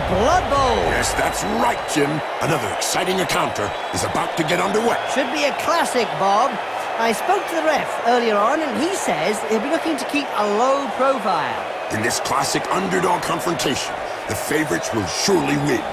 Blood Bowl. Yes, that's right, Jim. Another exciting encounter is about to get underway. Should be a classic, Bob. I spoke to the ref earlier on, and he says he'll be looking to keep a low profile. In this classic underdog confrontation, the favorites will surely win.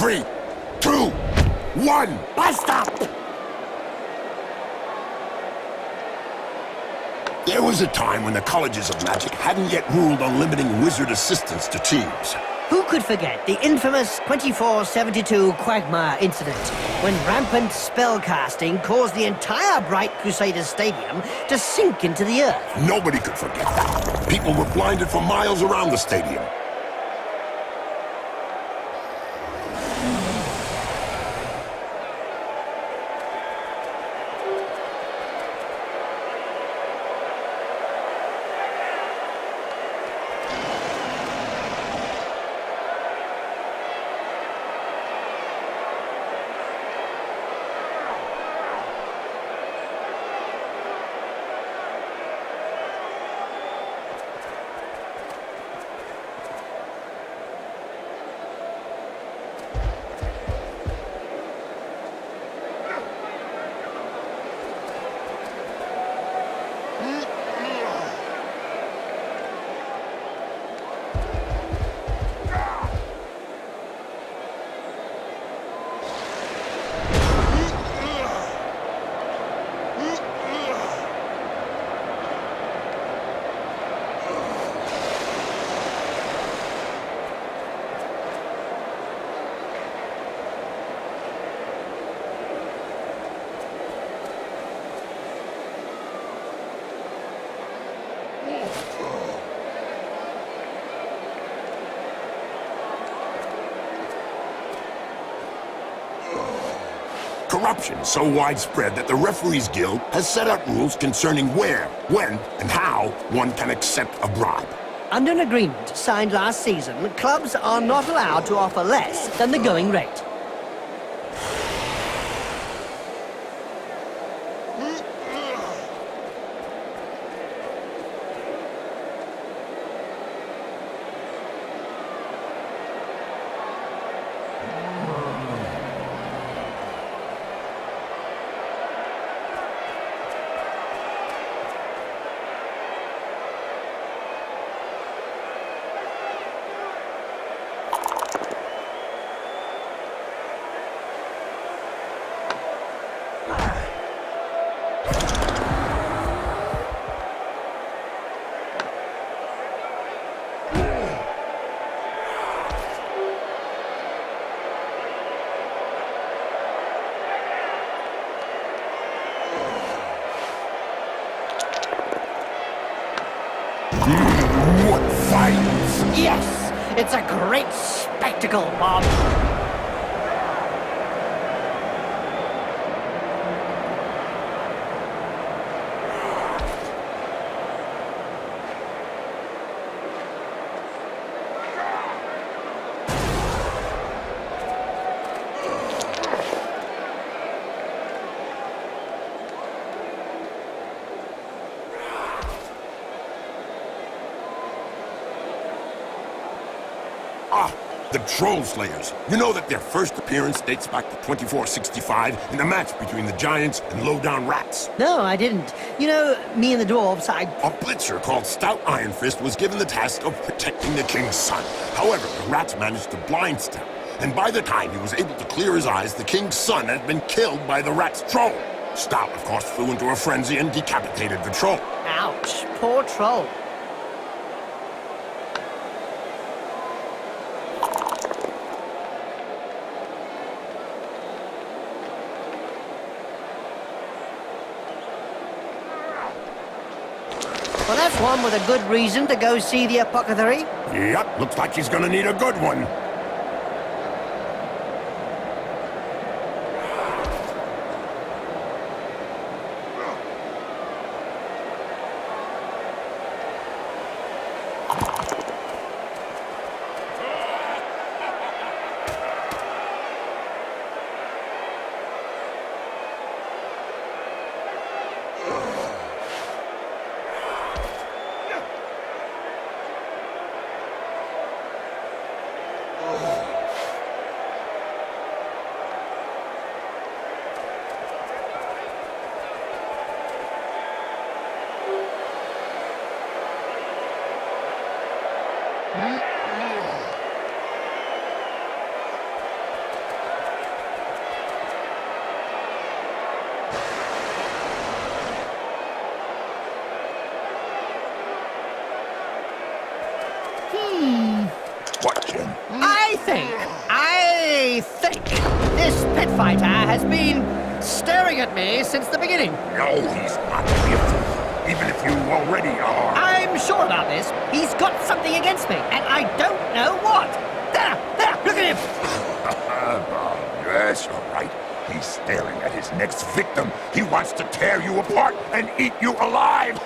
Three, two, one, basta! There was a time when the colleges of magic hadn't yet ruled on limiting wizard assistants to teams. Who could forget the infamous 2472 Quagmire incident, when rampant spellcasting caused the entire Bright Crusaders Stadium to sink into the earth? Nobody could forget that. People were blinded for miles around the stadium. Corruption so widespread that the Referees Guild has set out rules concerning where, when, and how one can accept a bribe. Under an agreement signed last season, clubs are not allowed to offer less than the going rate. What fights! Yes! It's a great spectacle, Bob! The Troll Slayers. You know that their first appearance dates back to 2465 in a match between the Giants and low-down rats. No, I didn't. You know, me and the dwarves, A blitzer called Stout Iron Fist was given the task of protecting the king's son. However, the rats managed to blind Stout, and by the time he was able to clear his eyes, the king's son had been killed by the rat's troll. Stout, of course, flew into a frenzy and decapitated the troll. Ouch, poor troll. Well, that's one with a good reason to go see the apothecary. Yep, looks like he's gonna need a good one. What, Jim? I think this pit fighter has been staring at me since the beginning. No, he's not guilty. Even if you already are. I'm sure about this. He's got something against me, and I don't know what. There, look at him. Yes, you're right. He's staring at his next victim. He wants to tear you apart and eat you alive.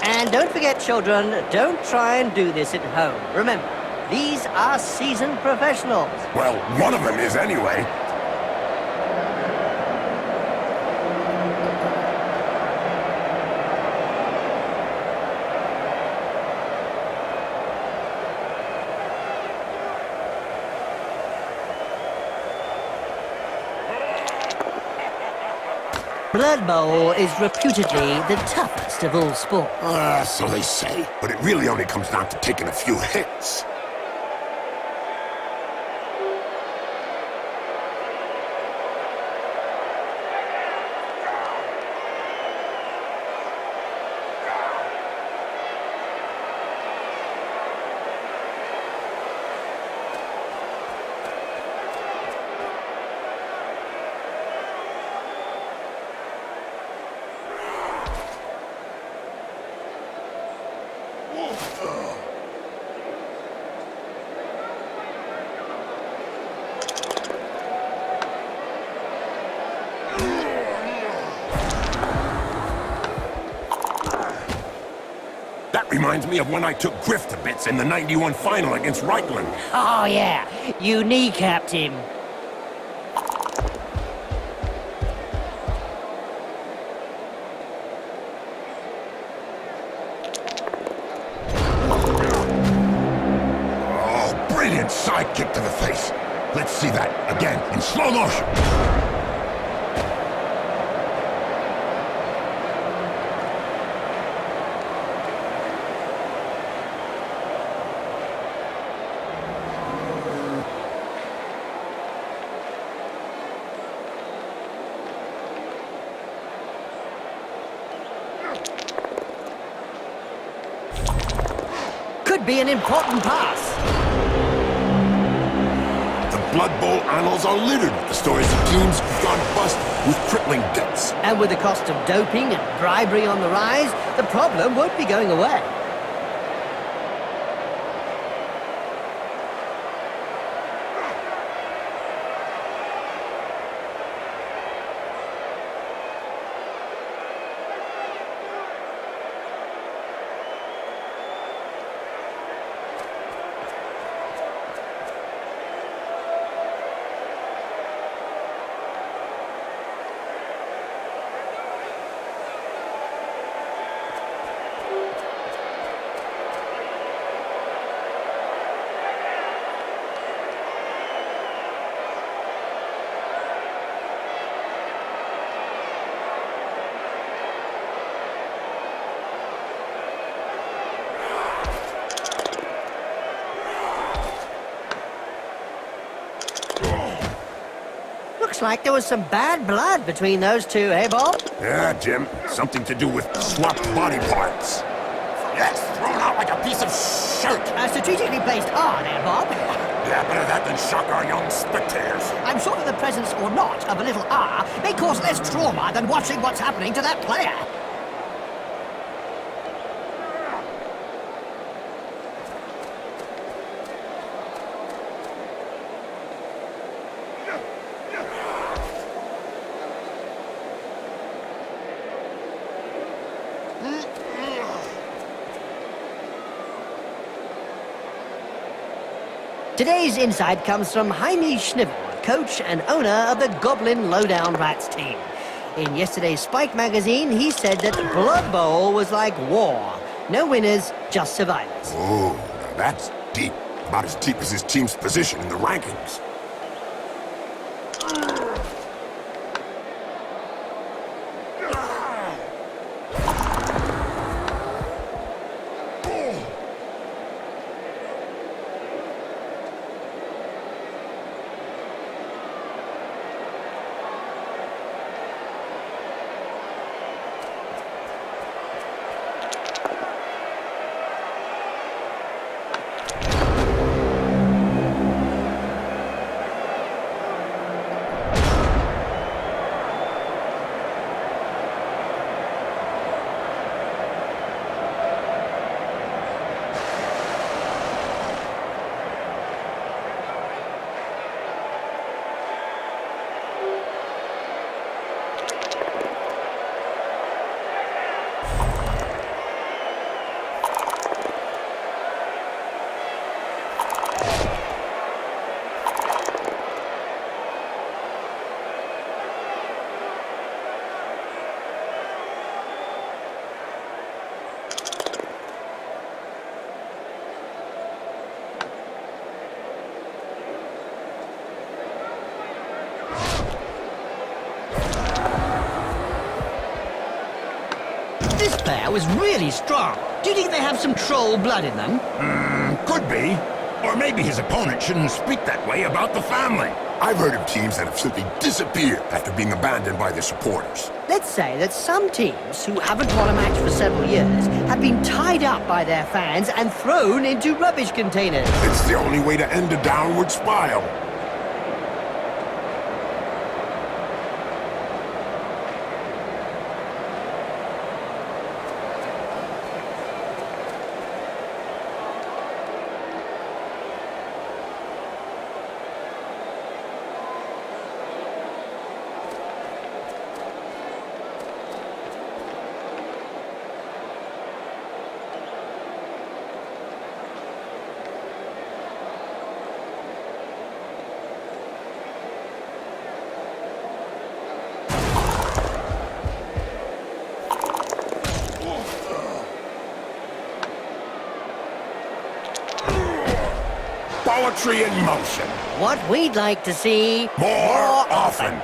And don't forget, children, don't try and do this at home. Remember, these are seasoned professionals. Well, one of them is anyway. Blood Bowl is reputedly the toughest of all sports. So they say. But it really only comes down to taking a few hits. That reminds me of when I took Griff to bits in the '91 final against Reichland. Oh, yeah. You kneecapped him. Oh, brilliant side kick to the face. Let's see that again in slow motion. could be an important pass. The Blood Bowl annals are littered with the stories of teams who've gone bust with crippling debts. And with the cost of doping and bribery on the rise, the problem won't be going away. Looks like there was some bad blood between those two, eh, Bob? Yeah, Jim. Something to do with swapped body parts. Yes, thrown out like a piece of shirt. Strategically placed R there, Bob. Yeah, better that than shock our young spectators. I'm sure that the presence or not of a little R may cause less trauma than watching what's happening to that player. Today's insight comes from Jaime Schnivel, coach and owner of the Goblin Lowdown Rats team. In yesterday's Spike magazine, he said that Blood Bowl was like war. No winners, just survivors. Oh, now that's deep. About as deep as his team's position in the rankings. This player was really strong. Do you think they have some troll blood in them? Could be. Or maybe his opponent shouldn't speak that way about the family. I've heard of teams that have simply disappeared after being abandoned by their supporters. Let's say that some teams who haven't won a match for several years have been tied up by their fans and thrown into rubbish containers. It's the only way to end a downward spiral. Poetry in motion. What we'd like to see More often.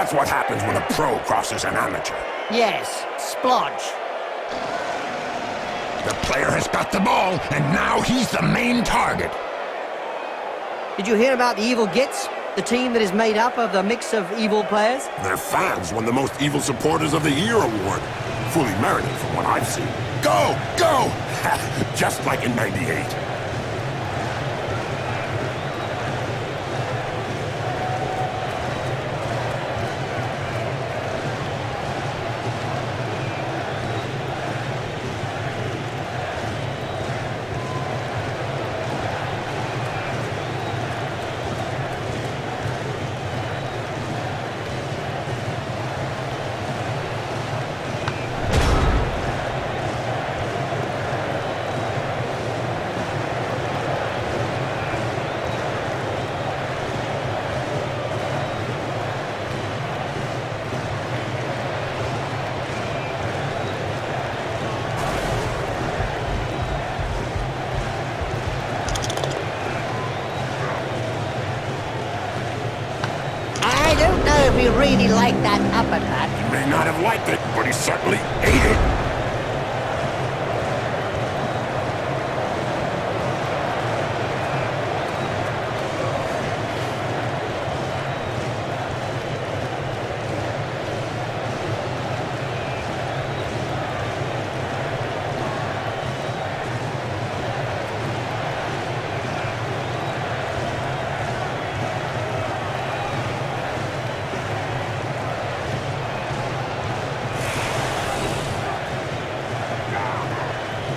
That's what happens when a pro crosses an amateur. Yes, splodge. The player has got the ball, and now he's the main target. Did you hear about the Evil Gits? The team that is made up of the mix of evil players? Their fans won the Most Evil Supporters of the Year award. Fully merited from what I've seen. Go! Go! Just like in '98. I don't know if he really liked that uppercut. He may not have liked it, but he certainly ate it.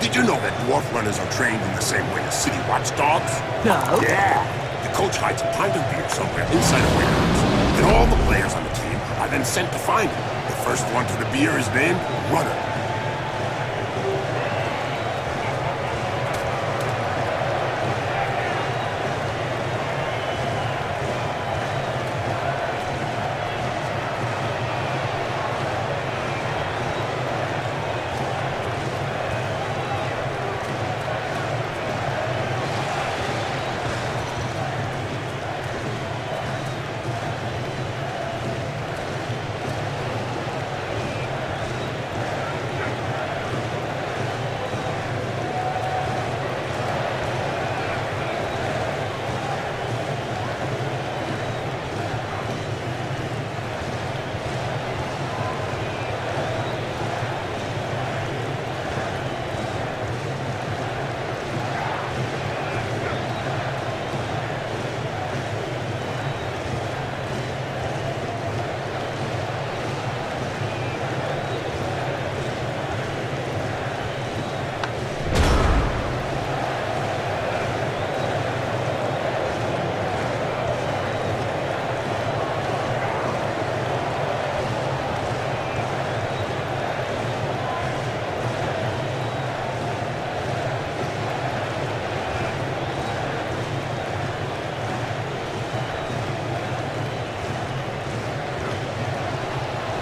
Did you know that dwarf runners are trained in the same way as city watchdogs? No. Yeah. The coach hides a pint of beer somewhere inside a warehouse. Then all the players on the team are then sent to find it. The first one to the beer is named Runner.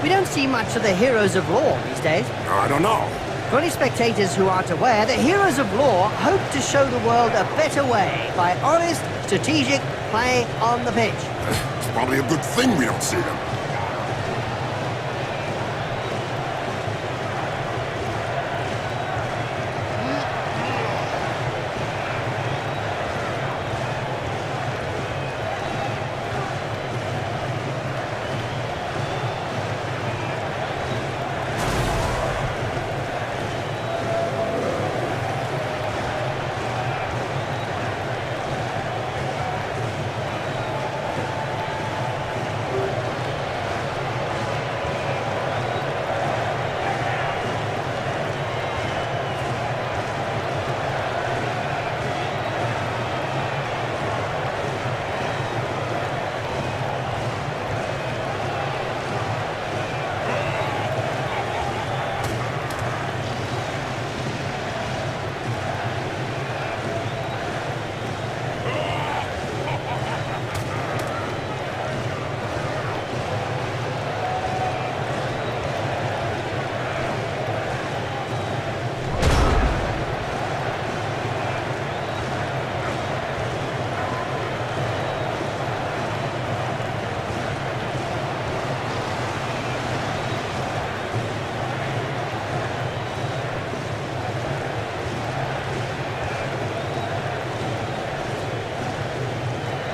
We don't see much of the heroes of law these days. I don't know. For any spectators who aren't aware, the heroes of law hope to show the world a better way by honest, strategic play on the pitch. It's probably a good thing we don't see them.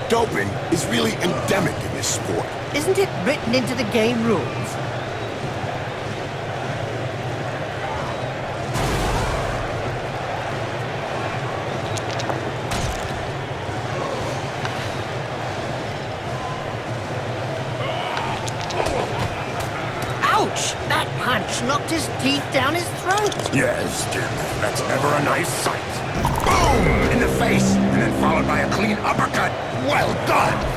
Doping is really endemic in this sport. Isn't it written into the game rules? Ouch! That punch knocked his teeth down his throat. Yes, Jim, that's never a nice sight. Boom! In the face, and then followed by a clean uppercut. Well done!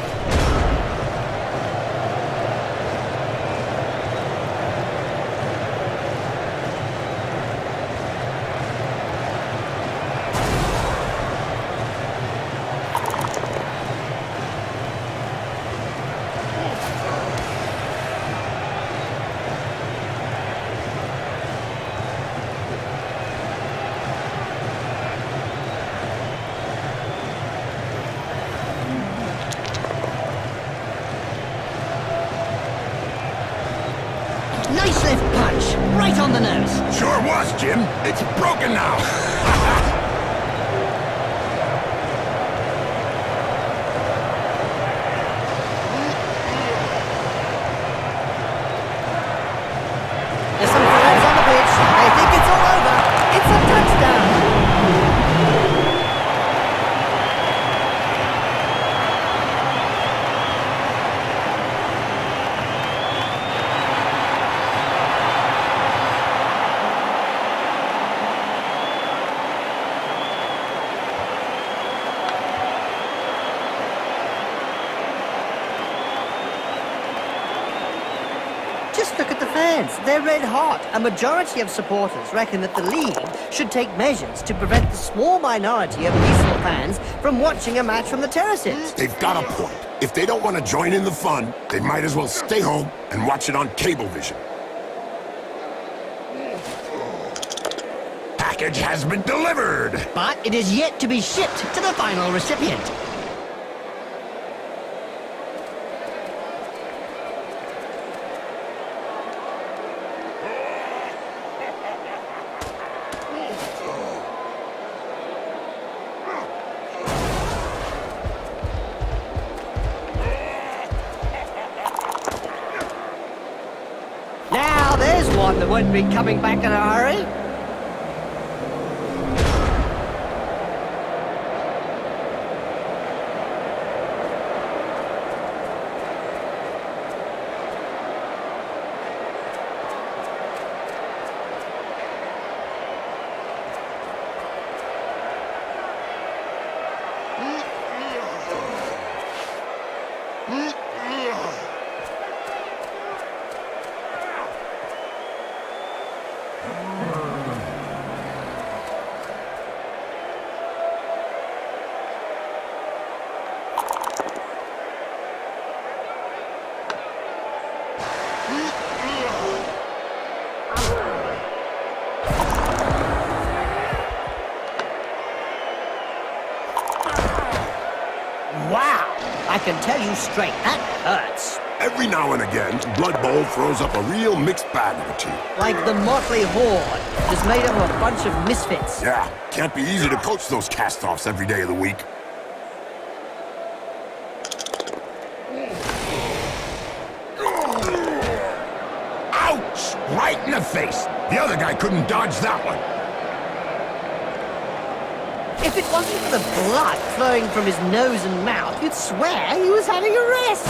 Nice left punch, right on the nose. Sure was, Jim. It's broken now. There's some flags on the pitch. I think it's all over. It's a touchdown. Just look at the fans. They're red hot. A majority of supporters reckon that the league should take measures to prevent the small minority of peaceful fans from watching a match from the terraces. They've got a point. If they don't want to join in the fun, they might as well stay home and watch it on Cablevision. Package has been delivered. But it is yet to be shipped to the final recipient. Now there's one that won't be coming back in a hurry. Wow! I can tell you straight, that hurts. Every now and again, Blood Bowl throws up a real mixed bag of a team. Like the motley horde is made up of a bunch of misfits. Yeah, can't be easy to coach those cast-offs every day of the week. Ouch! Right in the face. The other guy couldn't dodge that one. If it wasn't for the blood flowing from his nose and mouth, you'd swear he was having a rest.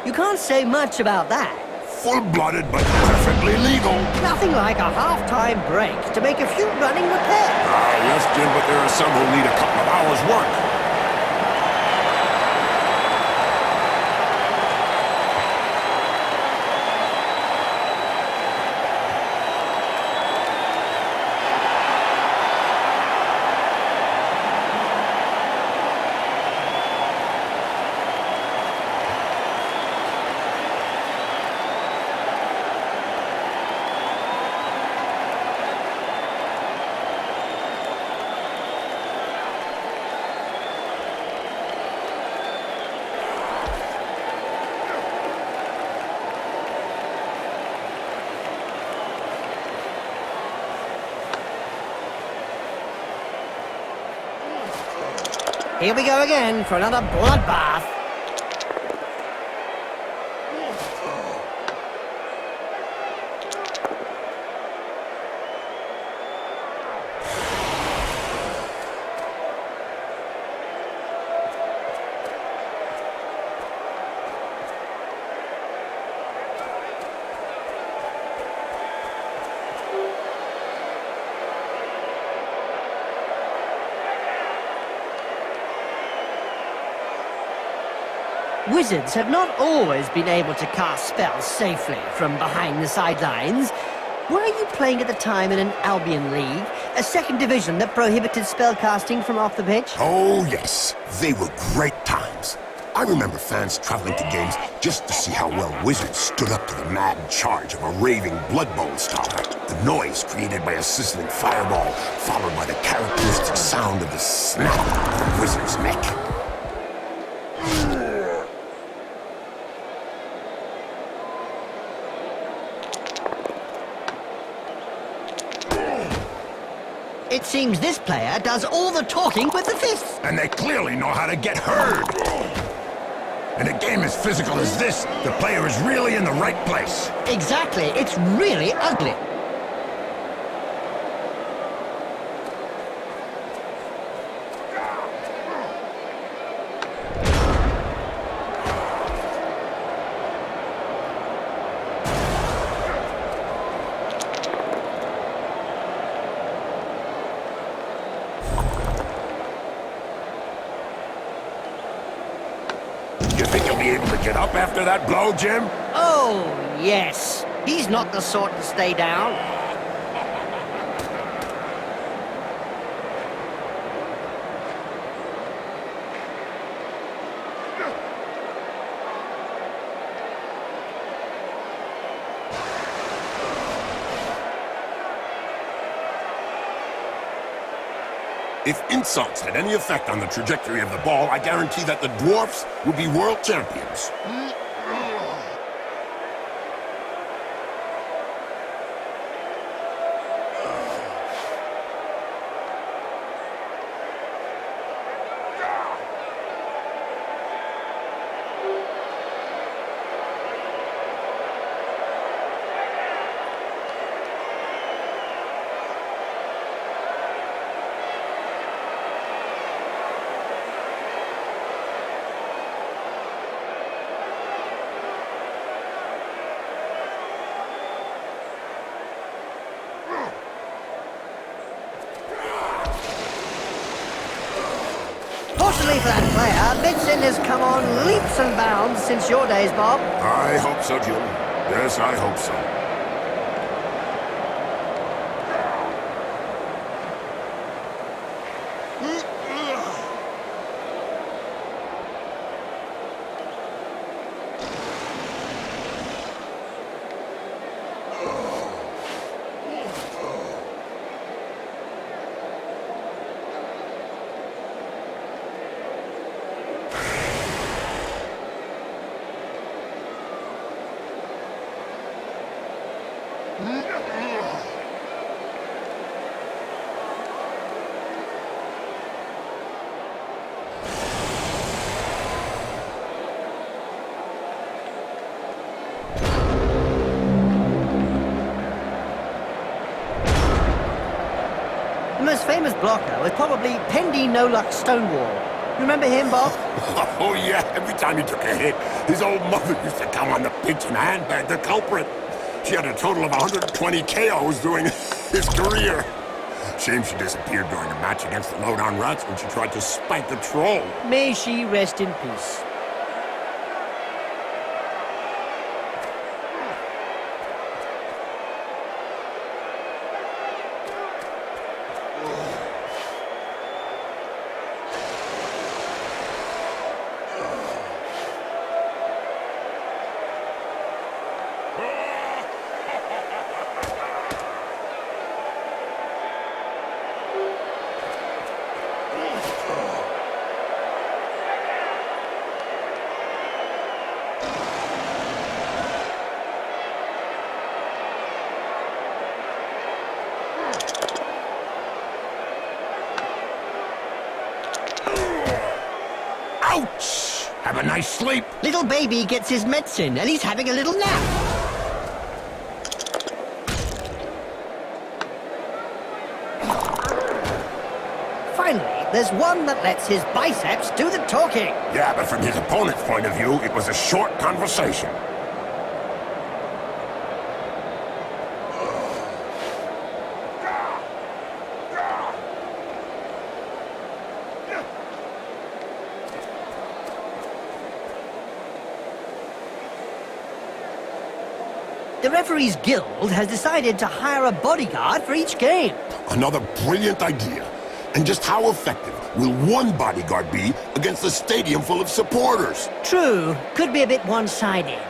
You can't say much about that. Full-blooded, but perfectly legal. Nothing like a half-time break to make a few running repairs. Yes, Jim, but there are some who need a couple of hours' work. Here we go again for another bloodbath. Wizards have not always been able to cast spells safely from behind the sidelines. Were you playing at the time in an Albion league, a second division that prohibited spellcasting from off the pitch? Oh, yes. They were great times. I remember fans traveling to games just to see how well Wizards stood up to the mad charge of a raving Blood Bowl star. The noise created by a sizzling fireball, followed by the characteristic sound of the snap of the Wizard's neck. It seems this player does all the talking with the fists. And they clearly know how to get heard. In a game as physical as this, the player is really in the right place. Exactly. It's really ugly. You think he'll be able to get up after that blow, Jim? Oh, yes. He's not the sort to stay down. If insults had any effect on the trajectory of the ball, I guarantee that the dwarfs would be world champions. Fortunately for that player, Vincent has come on leaps and bounds since your days, Bob. I hope so, Jim. Yes, I hope so. The most famous blocker was probably Pendy No-Luck Stonewall. Remember him, Bob? Oh, yeah. Every time he took a hit, his old mother used to come on the pitch and handbag the culprit. She had a total of 120 KOs during his career. Shame she disappeared during a match against the Lowdown Rats when she tried to spike the troll. May she rest in peace. Ouch! Have a nice sleep. Little baby gets his medicine and he's having a little nap. Finally, there's one that lets his biceps do the talking. Yeah, but from his opponent's point of view, it was a short conversation. The referees guild has decided to hire a bodyguard for each game. Another brilliant idea. And just how effective will one bodyguard be against a stadium full of supporters? True, could be a bit one-sided.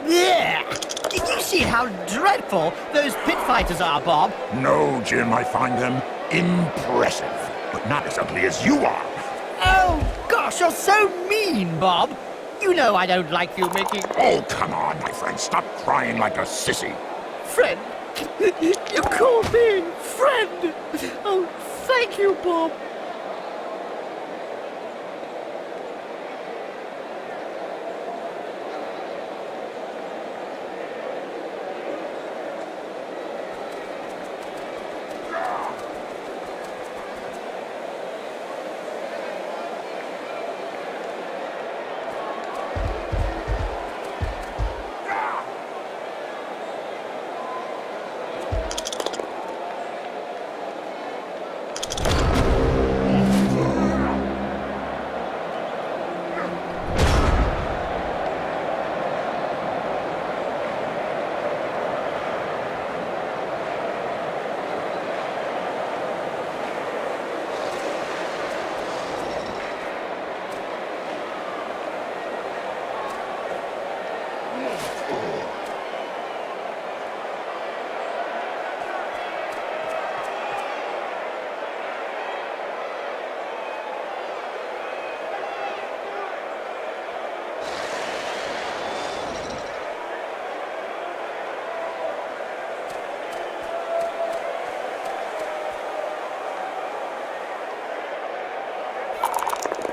Yeah! Did you see how dreadful those pit fighters are, Bob? No, Jim, I find them impressive, but not as ugly as you are. Oh, gosh, you're so mean, Bob. You know I don't like you making... Oh, come on, my friend. Stop crying like a sissy. Friend. You call me friend. Oh, thank you, Bob.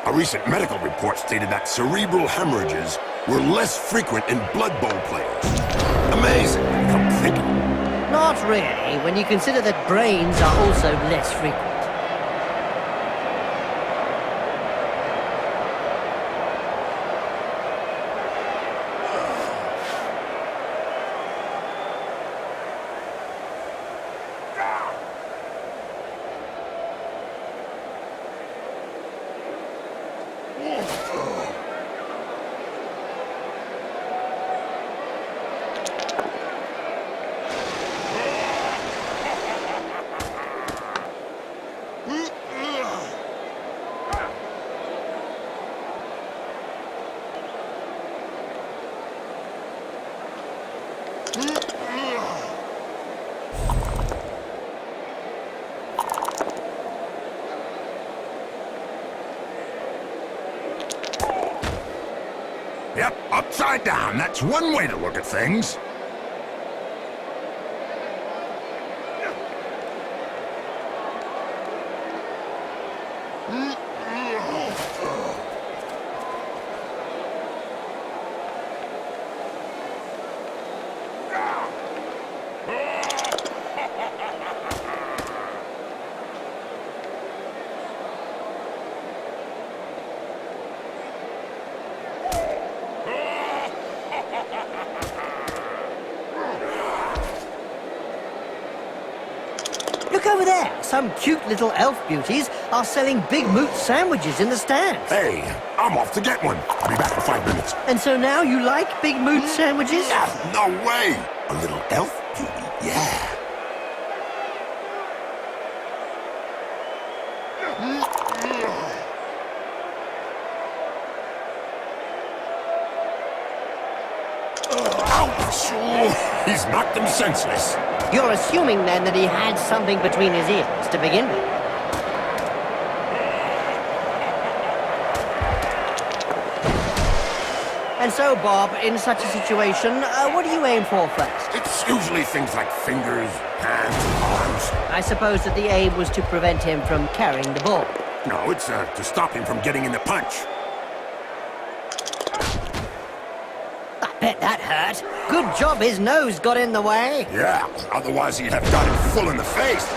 A recent medical report stated that cerebral hemorrhages were less frequent in Blood Bowl players. Amazing, come thinking. Not really, when you consider that brains are also less frequent. Yep, upside down. That's one way to look at things. Look over there. Some cute little elf beauties are selling big moot sandwiches in the stands. Hey, I'm off to get one. I'll be back in 5 minutes. And so now you like big moot sandwiches? Yeah, no way. A little elf beauty, yeah. Ouch! He's knocked him senseless. You're assuming then that he had something between his ears to begin with. And so, Bob, in such a situation, what do you aim for first? It's usually things like fingers, hands, arms. I suppose that the aim was to prevent him from carrying the ball. No, it's to stop him from getting in the punch. I bet that hurt. Good job his nose got in the way. Yeah, otherwise he'd have got him full in the face.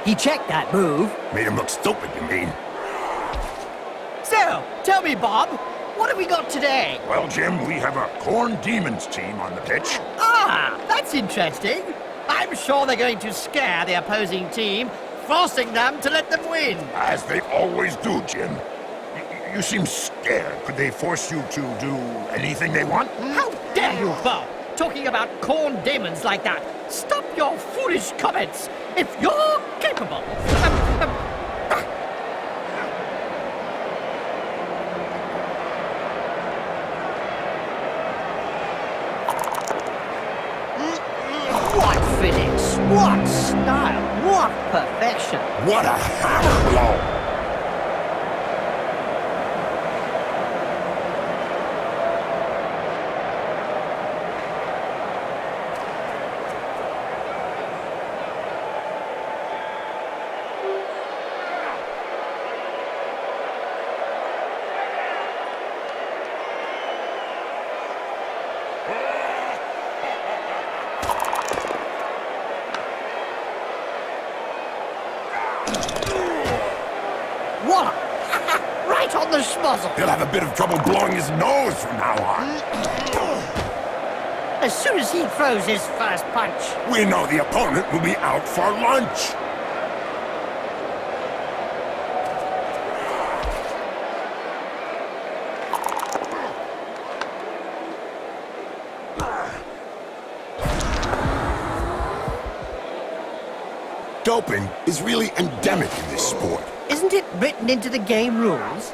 He checked that move. Made him look stupid, you mean? So, tell me, Bob, what have we got today? Well, Jim, we have a Corn Demons team on the pitch. Ah, that's interesting. I'm sure they're going to scare the opposing team, forcing them to let them win. As they always do, Jim. You seem scared. Could they force you to do anything they want? How dare you, Bob, talking about corn demons like that? Stop your foolish comments. If you're capable... What finish? What style? What perfection? What a hammer blow! What? Right on the schmozzle. He'll have a bit of trouble blowing his nose from now on. As soon as he throws his first punch. We know the opponent will be out for lunch. Doping is really endemic in this sport. Isn't it written into the game rules?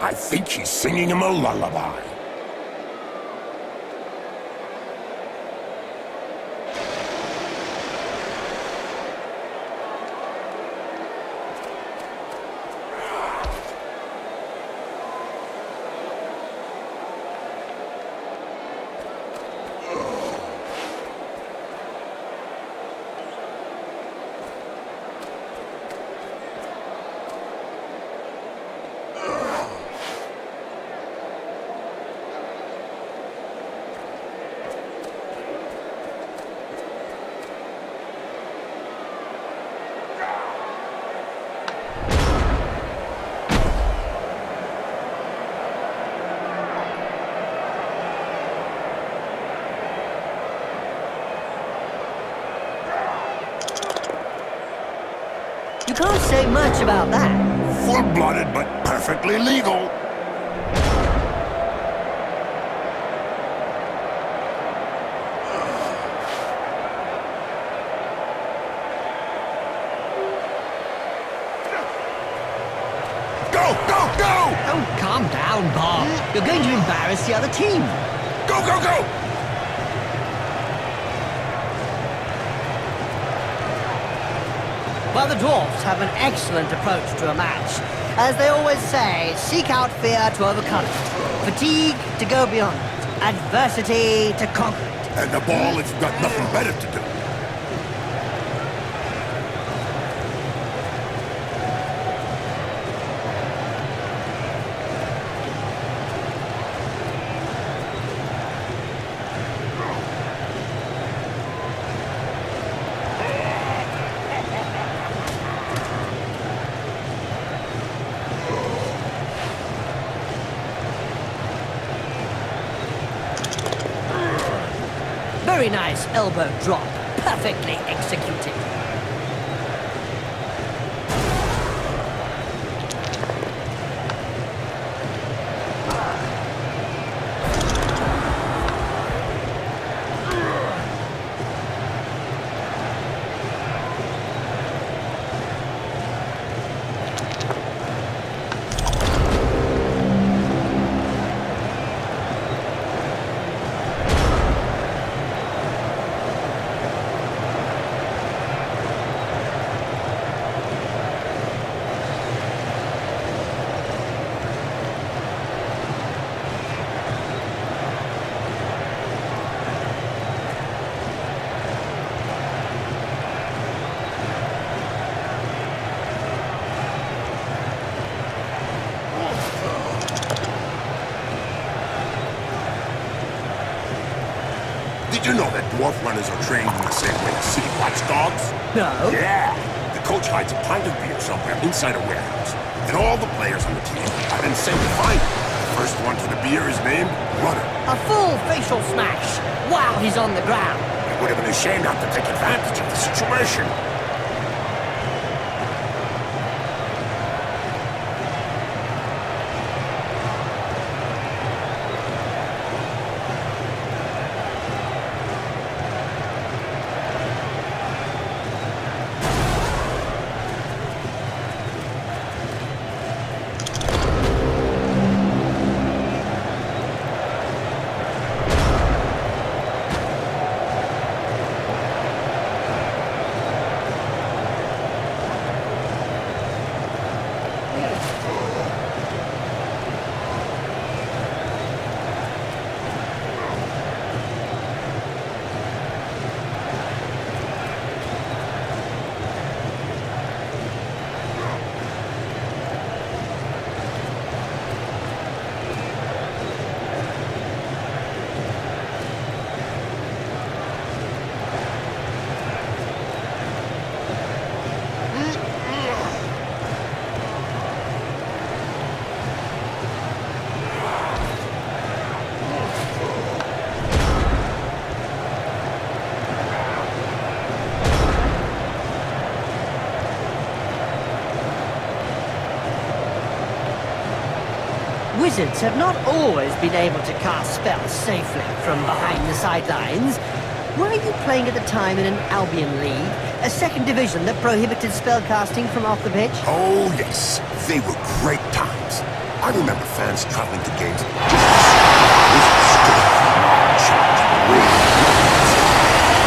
I think he's singing him a lullaby. You can't say much about that. Full-blooded, but perfectly legal. Go! Oh, calm down, Bob. You're going to embarrass the other team. Go! Well, the Dwarfs have an excellent approach to a match. As they always say, seek out fear to overcome it, fatigue to go beyond it, adversity to conquer it. And the ball has got nothing better to do. Very nice elbow drop, perfectly executed. Did you know that dwarf runners are trained in the same way as city watchdogs? No. Yeah. The coach hides a pint of beer somewhere inside a warehouse. And all the players on the team have been sent to find it. The first one to the beer is named Runner. A full facial smash while he's on the ground. It would have been a shame not to take advantage of the situation. Wizards have not always been able to cast spells safely from behind the sidelines. Were you playing at the time in an Albion league, a second division that prohibited spellcasting from off the pitch? Oh, yes. They were great times. I remember fans traveling to games. Wizards stood up for large,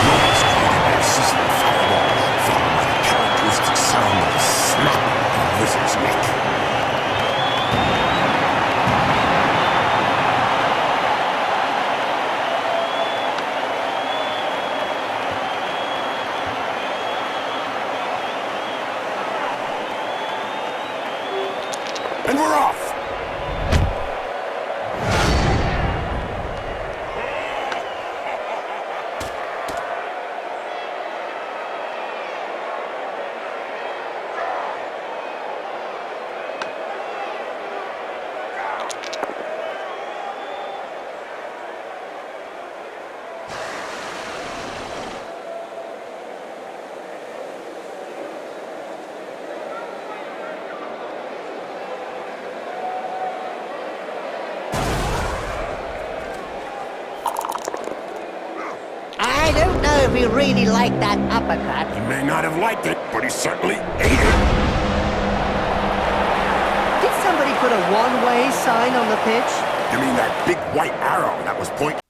noise created by a sizzling fireball, followed by the characteristic sound of the snap of a wizard's neck. And we're off! if he really liked that uppercut. He may not have liked it, but he certainly ate it. Did somebody put a one-way sign on the pitch? You mean that big white arrow that was pointing?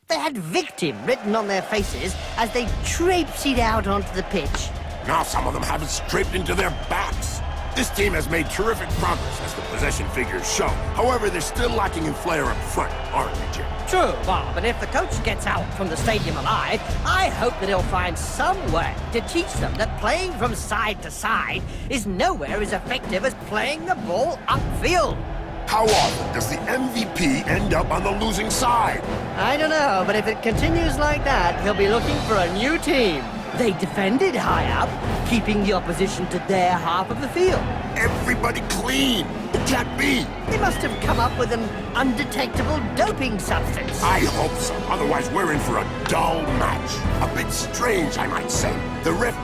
They had victim written on their faces as they traipsed out onto the pitch. Now some of them have it scraped into their backs. This team has made terrific progress, as the possession figures show. However, they're still lacking in flair up front, aren't they, Jim? True, Bob, and if the coach gets out from the stadium alive, I hope that he'll find some way to teach them that playing from side to side is nowhere as effective as playing the ball upfield. How often does the MVP end up on the losing side? I don't know, but if it continues like that, he'll be looking for a new team. They defended high up, keeping the opposition to their half of the field. Everybody clean! It can't be! They must have come up with an undetectable doping substance. I hope so. Otherwise, we're in for a dull match. A bit strange, I might say. The ref